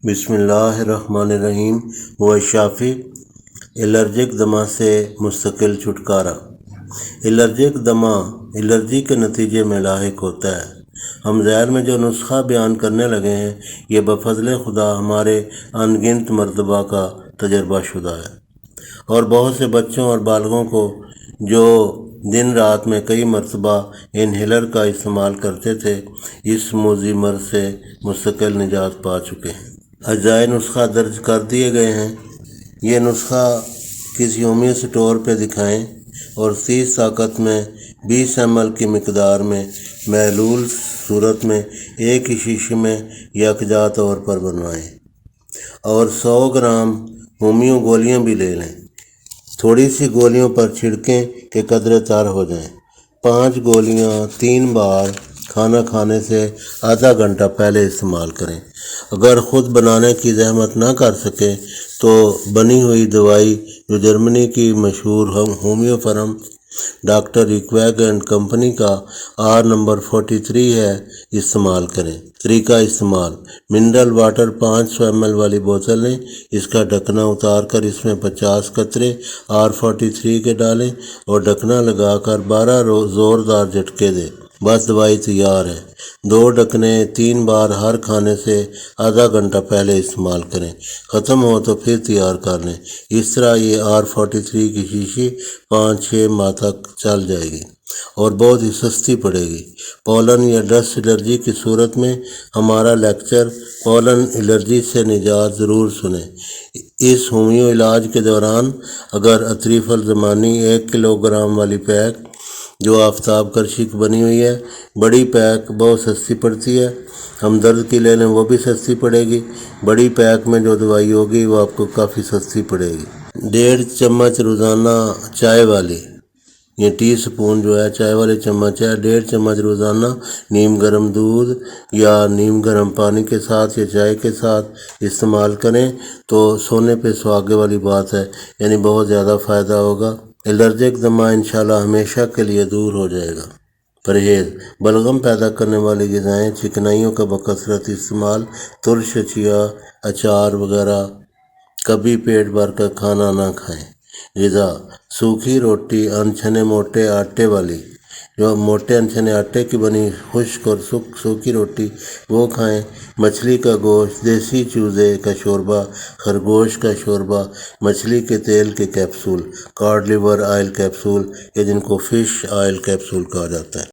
بسم اللہ الرحمن الرحیم۔ وہ شافی الرجک دمہ سے مستقل چھٹکارا۔ الرجک دمہ الرجی کے نتیجے میں لاحق ہوتا ہے۔ ہم ذیل میں جو نسخہ بیان کرنے لگے ہیں یہ بفضل خدا ہمارے ان گنت مرتبہ کا تجربہ شدہ ہے، اور بہت سے بچوں اور بالغوں کو جو دن رات میں کئی مرتبہ انہیلر کا استعمال کرتے تھے اس موذی مرض سے مستقل نجات پا چکے ہیں۔ اجزائے نسخہ درج کر دیے گئے ہیں۔ یہ نسخہ کسی ہومیو سٹور پہ دکھائیں اور 30 طاقت میں 20 ml کی مقدار میں محلول صورت میں ایک ہی شیشے میں یکجا طور پر بنوائیں، اور 100 گرام ہومیو گولیاں بھی لے لیں۔ تھوڑی سی گولیوں پر چھڑکیں کہ قدرے تر ہو جائیں۔ 5 گولیاں 3 بار کھانا کھانے سے آدھا گھنٹہ پہلے استعمال کریں۔ اگر خود بنانے کی زحمت نہ کر سکے تو بنی ہوئی دوائی جو جرمنی کی مشہور homeo firm doctor Reckeweg and company کا R نمبر 43 ہے استعمال کریں۔ طریقہ استعمال: منرل واٹر 500 ml والی بوتل لیں، اس کا ڈھکنا اتار کر اس میں 50 قطرے R43 کے ڈالیں اور ڈھکنا لگا کر 12 زوردار جھٹکے دیں۔ بس دوائی تیار ہے۔ 2 ڈھکنے 3 بار ہر کھانے سے آدھا گھنٹہ پہلے استعمال کریں۔ ختم ہو تو پھر تیار کر لیں۔ اس طرح یہ R43 کی شیشی 5-6 ماہ تک چل جائے گی اور بہت ہی سستی پڑے گی۔ پولن یا ڈسٹ الرجی کی صورت میں ہمارا لیکچر پولن الرجی سے نجات ضرور سنیں۔ اس ہومیو علاج کے دوران اگر اطریف الزمانی 1 کلو گرام والی پیک جو آفتاب کرشی کی بنی ہوئی ہے، بڑی پیک بہت سستی پڑتی ہے، ہمدرد کی لے لیں وہ بھی سستی پڑے گی۔ بڑی پیک میں جو دوائی ہوگی وہ آپ کو کافی سستی پڑے گی۔ 1.5 چمچ روزانہ چائے والی، یہ ٹی سپون جو ہے چائے والے چمچ ہے، 1.5 چمچ روزانہ نیم گرم دودھ یا نیم گرم پانی کے ساتھ یا چائے کے ساتھ استعمال کریں تو سونے پہ سہاگے والی بات ہے، یعنی بہت زیادہ فائدہ ہوگا۔ الرجک دمہ انشاءاللہ ہمیشہ کے لیے دور ہو جائے گا۔ پرہیز: بلغم پیدا کرنے والی غذائیں، چکنائیوں کا بکثرت استعمال، ترش اشیاء، اچار وغیرہ کبھی پیٹ بھر کر کھانا نہ کھائیں۔ غذا: سوکھی روٹی، انچنے موٹے آٹے والی، جو موٹے انچنے آٹے کی بنی خشک اور سوکھی روٹی وہ کھائیں۔ مچھلی کا گوشت، دیسی چوزے کا شوربہ، خرگوش کا شوربہ، مچھلی کے تیل کے capsule, cod liver oil capsule یا جن کو فش آئل کیپسول کہا جاتا ہے۔